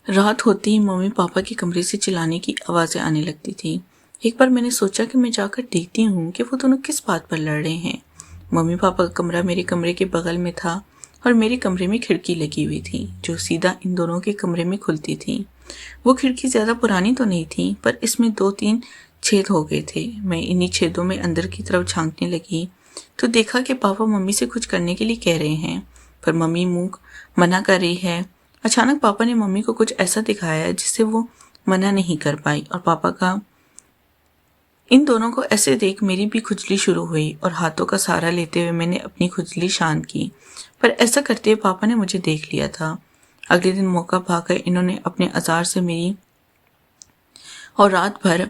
रात होते ही mummy papa के कमरे से चिल्लाने की आवाज़ें आने लगती थी। एक बार मैंने सोचा कि मैं जाकर देखती हूँ कि वो दोनों किस बात पर लड़ रहे हैं। मम्मी पापा का कमरा मेरे कमरे के बगल में था और मेरे कमरे में खिड़की लगी हुई थी जो सीधा इन दोनों के कमरे में खुलती थी। वो खिड़की ज़्यादा पुरानी तो नहीं थी, पर इसमें 2-3 छेद हो गए थे। मैं इन्हीं छेदों में अंदर की तरफ झांकने लगी तो देखा कि पापा मम्मी से कुछ करने के लिए कह रहे हैं, पर मम्मी मुंह मना कर रही है। अचानक पापा ने मम्मी को कुछ ऐसा दिखाया जिससे वो मना नहीं कर पाई और पापा का इन दोनों को ऐसे देख मेरी भी खुजली शुरू हुई और हाथों का सहारा लेते हुए मैंने अपनी खुजली शांत की, पर ऐसा करते हुए पापा ने मुझे देख लिया था। अगले दिन मौका पाकर इन्होंने अपने औजार से मेरी और रात भर।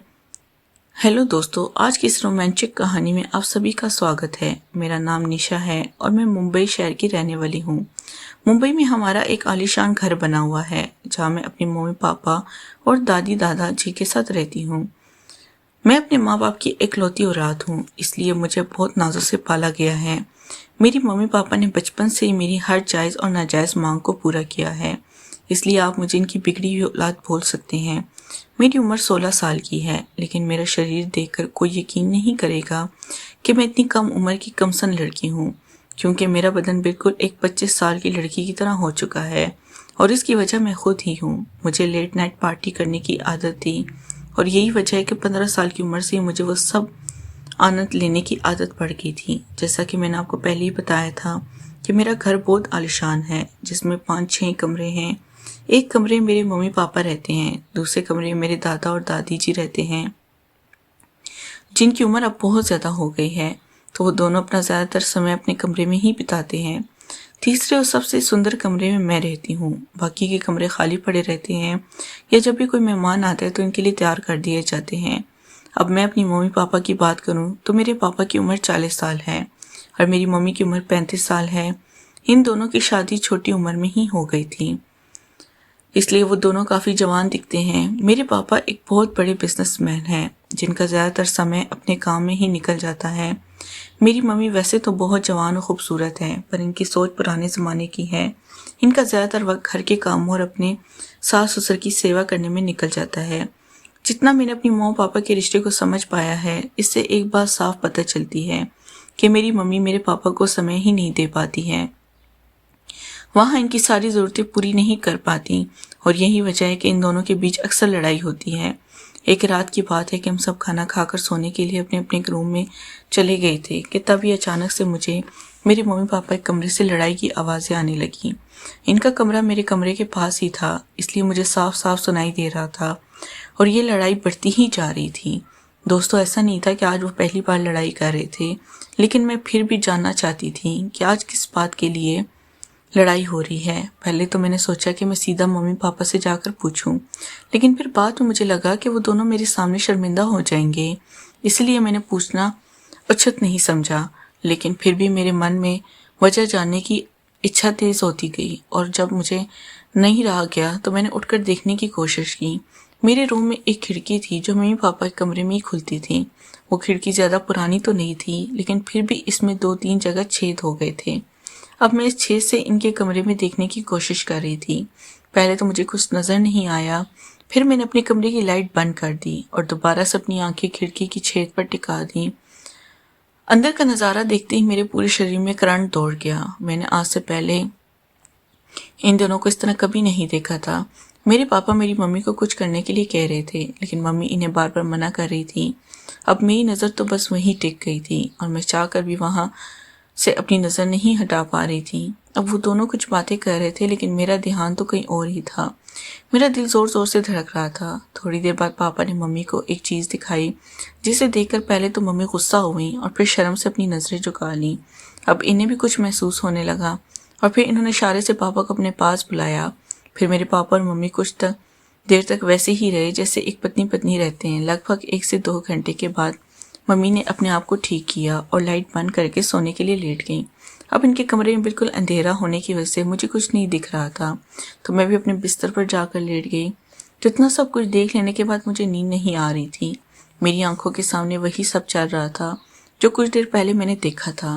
हेलो दोस्तों, आज की इस रोमांचक कहानी में आप सभी का स्वागत है। मेरा नाम निशा है और मैं मुंबई शहर की रहने वाली हूँ। मुंबई में हमारा एक आलीशान घर बना हुआ है जहाँ मैं अपने मम्मी पापा और दादी दादा जी के साथ रहती हूँ। मैं अपने माँ बाप की इकलौती औलाद हूँ, इसलिए मुझे बहुत नाजों से पाला गया है। मेरी मम्मी पापा ने बचपन से ही मेरी हर जायज़ और नाजायज़ मांग को पूरा किया है, इसलिए आप मुझे इनकी बिगड़ी हुई औलाद बोल सकते हैं। मेरी उम्र 16 साल की है, लेकिन मेरा शरीर देखकर कोई यकीन नहीं करेगा कि मैं इतनी कम उम्र की कमसन लड़की हूँ, क्योंकि मेरा बदन बिल्कुल एक 25 साल की लड़की की तरह हो चुका है और इसकी वजह मैं खुद ही हूँ। मुझे लेट नाइट पार्टी करने की आदत थी और यही वजह है कि 15 साल की उम्र से ही मुझे वो सब आनंद लेने की आदत पड़ गई थी। जैसा कि मैंने आपको पहले ही बताया था कि मेरा घर बहुत आलीशान है, जिसमें 5-6 कमरे हैं। एक कमरे में मेरे मम्मी पापा रहते हैं, दूसरे कमरे में मेरे दादा और दादी जी रहते हैं जिनकी उम्र अब बहुत ज़्यादा हो गई है, तो वो दोनों अपना ज़्यादातर समय अपने कमरे में ही बिताते हैं। तीसरे और सबसे सुंदर कमरे में मैं रहती हूँ। बाकी के कमरे खाली पड़े रहते हैं या जब भी कोई मेहमान आता है तो इनके लिए तैयार कर दिए जाते हैं। अब मैं अपनी मम्मी पापा की बात करूँ तो मेरे पापा की उम्र 40 साल है और मेरी मम्मी की उम्र 35 साल है। इन दोनों की शादी छोटी उम्र में ही हो गई थी, इसलिए वो दोनों काफ़ी जवान दिखते हैं। मेरे पापा एक बहुत बड़े बिजनेसमैन हैं जिनका ज़्यादातर समय अपने काम में ही निकल जाता है। मेरी मम्मी वैसे तो बहुत जवान और खूबसूरत हैं, पर इनकी सोच पुराने ज़माने की है। इनका ज़्यादातर वक्त घर के कामों और अपने सास ससुर की सेवा करने में निकल जाता है। जितना मैंने अपनी माँ पापा के रिश्ते को समझ पाया है, इससे एक बात साफ पता चलती है कि मेरी मम्मी मेरे पापा को समय ही नहीं दे पाती है। वहाँ इनकी सारी ज़रूरतें पूरी नहीं कर पाती और यही वजह है कि इन दोनों के बीच अक्सर लड़ाई होती है। एक रात की बात है कि हम सब खाना खाकर सोने के लिए अपने अपने रूम में चले गए थे कि तभी अचानक से मुझे मेरे मम्मी पापा के कमरे से लड़ाई की आवाज़ें आने लगी। इनका कमरा मेरे कमरे के पास ही था, इसलिए मुझे साफ साफ सुनाई दे रहा था और ये लड़ाई बढ़ती ही जा रही थी। दोस्तों, ऐसा नहीं था कि आज वो पहली बार लड़ाई कर रहे थे, लेकिन मैं फिर भी जानना चाहती थी कि आज किस बात के लिए लड़ाई हो रही है। पहले तो मैंने सोचा कि मैं सीधा मम्मी पापा से जाकर पूछूं, लेकिन फिर बाद में मुझे लगा कि वो दोनों मेरे सामने शर्मिंदा हो जाएंगे, इसलिए मैंने पूछना उचित नहीं समझा। लेकिन फिर भी मेरे मन में वजह जानने की इच्छा तेज होती गई और जब मुझे नहीं रहा गया तो मैंने उठकर देखने की कोशिश की। मेरे रूम में एक खिड़की थी जो मम्मी पापा के कमरे में ही खुलती थी। वो खिड़की ज़्यादा पुरानी तो नहीं थी, लेकिन फिर भी इसमें 2-3 जगह छेद हो गए थे। अब मैं इस छेद से इनके कमरे में देखने की कोशिश कर रही थी। पहले तो मुझे कुछ नज़र नहीं आया, फिर मैंने अपने कमरे की लाइट बंद कर दी और दोबारा से अपनी आंखें खिड़की की छेद पर टिका दी। अंदर का नज़ारा देखते ही मेरे पूरे शरीर में करंट दौड़ गया। मैंने आज से पहले इन दोनों को इस तरह कभी नहीं देखा था। मेरे पापा मेरी मम्मी को कुछ करने के लिए कह रहे थे, लेकिन मम्मी इन्हें बार बार मना कर रही थी। अब मेरी नज़र तो बस वहीं टिक गई थी और मैं चाहकर भी वहाँ से अपनी नज़र नहीं हटा पा रही थी। अब वो दोनों कुछ बातें कर रहे थे, लेकिन मेरा ध्यान तो कहीं और ही था। मेरा दिल ज़ोर ज़ोर से धड़क रहा था। थोड़ी देर बाद पापा ने मम्मी को एक चीज़ दिखाई, जिसे देखकर पहले तो मम्मी गुस्सा हो गई और फिर शर्म से अपनी नज़रें झुका लीं। अब इन्हें भी कुछ महसूस होने लगा और फिर इन्होंने इशारे से पापा को अपने पास बुलाया। फिर मेरे पापा और मम्मी कुछ देर तक वैसे ही रहे जैसे एक पत्नी पत्नी रहते हैं। लगभग 1 से 2 घंटे के बाद मम्मी ने अपने आप को ठीक किया और लाइट बंद करके सोने के लिए लेट गई। अब इनके कमरे में बिल्कुल अंधेरा होने की वजह से मुझे कुछ नहीं दिख रहा था, तो मैं भी अपने बिस्तर पर जाकर लेट गई। तो इतना सब कुछ देख लेने के बाद मुझे नींद नहीं आ रही थी। मेरी आंखों के सामने वही सब चल रहा था जो कुछ देर पहले मैंने देखा था।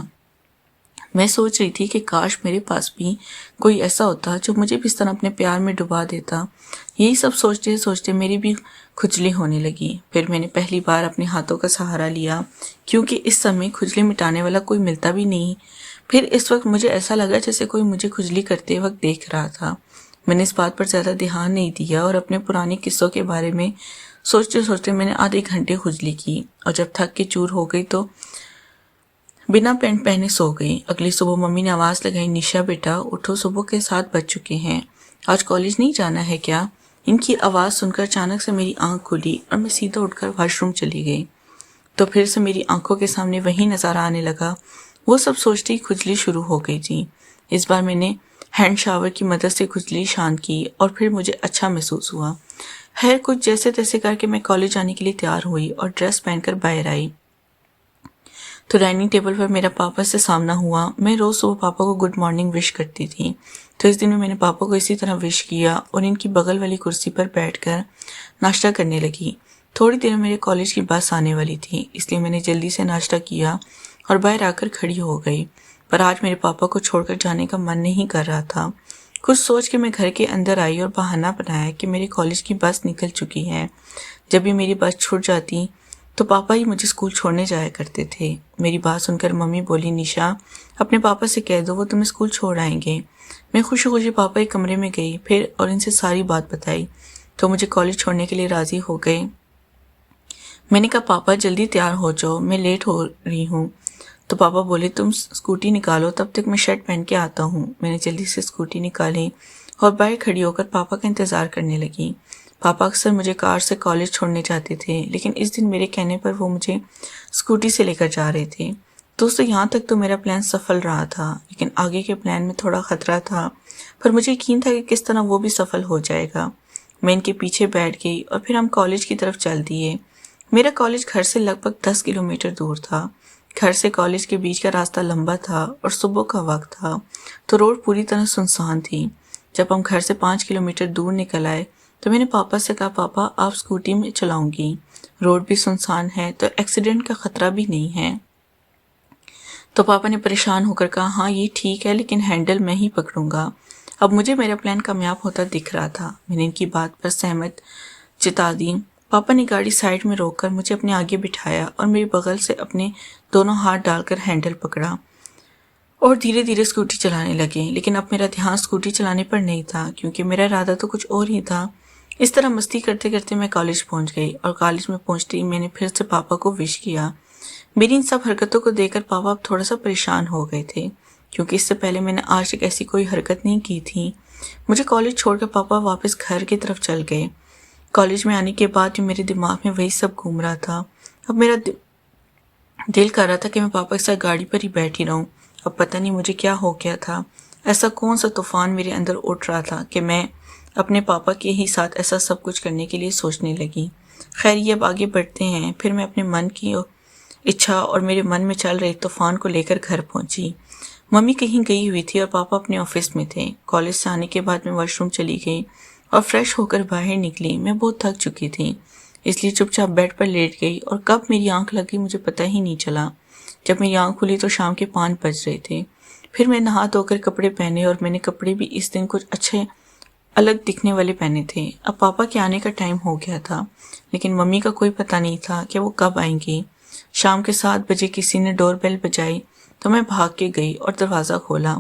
मैं सोच रही थी कि काश मेरे पास भी कोई ऐसा होता जो मुझे भी इस तरह अपने प्यार में डुबा देता। यही सब सोचते सोचते मेरी भी खुजली होने लगी। फिर मैंने पहली बार अपने हाथों का सहारा लिया, क्योंकि इस समय खुजली मिटाने वाला कोई मिलता भी नहीं। फिर इस वक्त मुझे ऐसा लगा जैसे कोई मुझे खुजली करते वक्त देख रहा था। मैंने इस बात पर ज़्यादा ध्यान नहीं दिया और अपने पुराने किस्सों के बारे में सोचते सोचते मैंने आधे घंटे खुजली की, और जब थक के चूर हो गई तो बिना पैंट पहने सो गई। अगली सुबह मम्मी ने आवाज़ लगाई, निशा बेटा उठो, सुबह के 7 बज चुके हैं, आज कॉलेज नहीं जाना है क्या? इनकी आवाज़ सुनकर अचानक से मेरी आंख खुली और मैं सीधा उठकर वॉशरूम चली गई। तो फिर से मेरी आंखों के सामने वही नज़ारा आने लगा। वो सब सोचते ही खुजली शुरू हो गई थी। इस बार मैंने हैंड शावर की मदद से खुजली शांत की और फिर मुझे अच्छा महसूस हुआ। खैर कुछ जैसे तैसे करके मैं कॉलेज जाने के लिए तैयार हुई और ड्रेस पहनकर बाहर आई तो डाइनिंग टेबल पर मेरा पापा से सामना हुआ। मैं रोज़ सुबह पापा को गुड मॉर्निंग विश करती थी, तो इस दिन में मैंने पापा को इसी तरह विश किया और इनकी बगल वाली कुर्सी पर बैठकर नाश्ता करने लगी। थोड़ी देर में मेरे कॉलेज की बस आने वाली थी, इसलिए मैंने जल्दी से नाश्ता किया और बाहर आकर खड़ी हो गई। पर आज मेरे पापा को छोड़कर जाने का मन नहीं कर रहा था। कुछ सोच के मैं घर के अंदर आई और बहाना बनाया कि मेरे कॉलेज की बस निकल चुकी है। जब भी मेरी बस छूट जाती तो पापा ही मुझे स्कूल छोड़ने जाया करते थे। मेरी बात सुनकर मम्मी बोली, निशा अपने पापा से कह दो, वो तुम्हें स्कूल छोड़ आएंगे। मैं खुशी खुशी पापा के कमरे में गई फिर और इनसे सारी बात बताई तो मुझे कॉलेज छोड़ने के लिए राज़ी हो गए। मैंने कहा पापा जल्दी तैयार हो जाओ, मैं लेट हो रही हूँ। तो पापा बोले तुम स्कूटी निकालो, तब तक मैं शर्ट पहन के आता हूँ। मैंने जल्दी से स्कूटी निकाली और बाहर खड़ी होकर पापा का इंतज़ार करने लगी। पापा अक्सर मुझे कार से कॉलेज छोड़ने जाते थे, लेकिन इस दिन मेरे कहने पर वो मुझे स्कूटी से लेकर जा रहे थे। दोस्तों यहाँ तक तो मेरा प्लान सफल रहा था, लेकिन आगे के प्लान में थोड़ा खतरा था, पर मुझे यकीन था कि किस तरह वो भी सफल हो जाएगा। मैं इनके पीछे बैठ गई और फिर हम कॉलेज की तरफ चल दिए। मेरा कॉलेज घर से लगभग 10 किलोमीटर दूर था। घर से कॉलेज के बीच का रास्ता लंबा था और सुबह का वक्त था, तो रोड पूरी तरह सुनसान थी। जब हम घर से 5 किलोमीटर दूर निकल आए तो मैंने पापा से कहा, पापा आप स्कूटी में चलाऊंगी, रोड भी सुनसान है तो एक्सीडेंट का खतरा भी नहीं है। तो पापा ने परेशान होकर कहा, हाँ ये ठीक है, लेकिन हैंडल मैं ही पकड़ूंगा। अब मुझे मेरा प्लान कामयाब होता दिख रहा था। मैंने इनकी बात पर सहमत जता दी। पापा ने गाड़ी साइड में रोककर मुझे अपने आगे बिठाया और मेरे बगल से अपने दोनों हाथ डालकर हैंडल पकड़ा और धीरे धीरे स्कूटी चलाने लगे। लेकिन अब मेरा ध्यान स्कूटी चलाने पर नहीं था, क्योंकि मेरा इरादा तो कुछ और ही था। इस तरह मस्ती करते करते मैं कॉलेज पहुंच गई और कॉलेज में पहुंचते ही मैंने फिर से पापा को विश किया। मेरी इन सब हरकतों को देखकर पापा अब थोड़ा सा परेशान हो गए थे, क्योंकि इससे पहले मैंने आज तक ऐसी कोई हरकत नहीं की थी। मुझे कॉलेज छोड़कर पापा वापस घर की तरफ चल गए। कॉलेज में आने के बाद भी मेरे दिमाग में वही सब घूम रहा था। अब मेरा दिल कर रहा था कि मैं पापा के साथ गाड़ी पर ही बैठी रहूं। अब पता नहीं मुझे क्या हो गया था। ऐसा कौन सा तूफान मेरे अंदर उठ रहा था कि मैं अपने पापा के ही साथ ऐसा सब कुछ करने के लिए सोचने लगी। खैर ये अब आगे बढ़ते हैं। फिर मैं अपने मन की इच्छा और मेरे मन में चल रहे तूफान को लेकर घर पहुंची। मम्मी कहीं गई हुई थी और पापा अपने ऑफिस में थे। कॉलेज से आने के बाद मैं वॉशरूम चली गई और फ्रेश होकर बाहर निकली। मैं बहुत थक चुकी थी, इसलिए चुपचाप बेड पर लेट गई और कब मेरी आंख लगी मुझे पता ही नहीं चला। जब मेरी आंख खुली तो शाम के 5 बज रहे थे। फिर मैं नहा धोकर कपड़े पहने और मैंने कपड़े भी इस दिन कुछ अच्छे अलग दिखने वाले पहने थे। अब पापा के आने का टाइम हो गया था, लेकिन मम्मी का कोई पता नहीं था कि वो कब आएंगी। शाम के 7 बजे किसी ने डोरबेल बजाई तो मैं भाग के गई और दरवाज़ा खोला।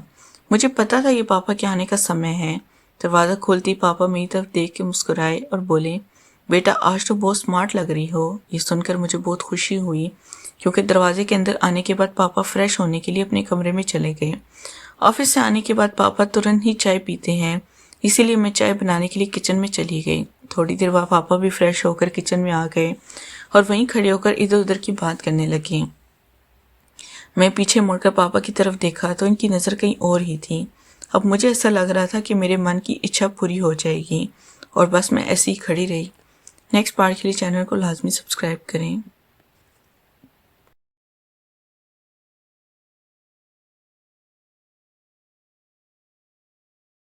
मुझे पता था ये पापा के आने का समय है। दरवाज़ा खोलती पापा मेरी तरफ देख के मुस्कुराए और बोले, बेटा आज तो बहुत स्मार्ट लग रही हो। ये सुनकर मुझे बहुत खुशी हुई, क्योंकि दरवाजे के अंदर आने के बाद पापा फ्रेश होने के लिए अपने कमरे में चले गए। ऑफिस से आने के बाद पापा तुरंत ही चाय पीते हैं, इसीलिए मैं चाय बनाने के लिए किचन में चली गई। थोड़ी देर बाद पापा भी फ्रेश होकर किचन में आ गए और वहीं खड़े होकर इधर उधर की बात करने लगे। मैं पीछे मुड़कर पापा की तरफ देखा तो इनकी नज़र कहीं और ही थी। अब मुझे ऐसा लग रहा था कि मेरे मन की इच्छा पूरी हो जाएगी और बस मैं ऐसी ही खड़ी रही। नेक्स्ट पार्ट के लिए चैनल को लाजमी सब्सक्राइब करें।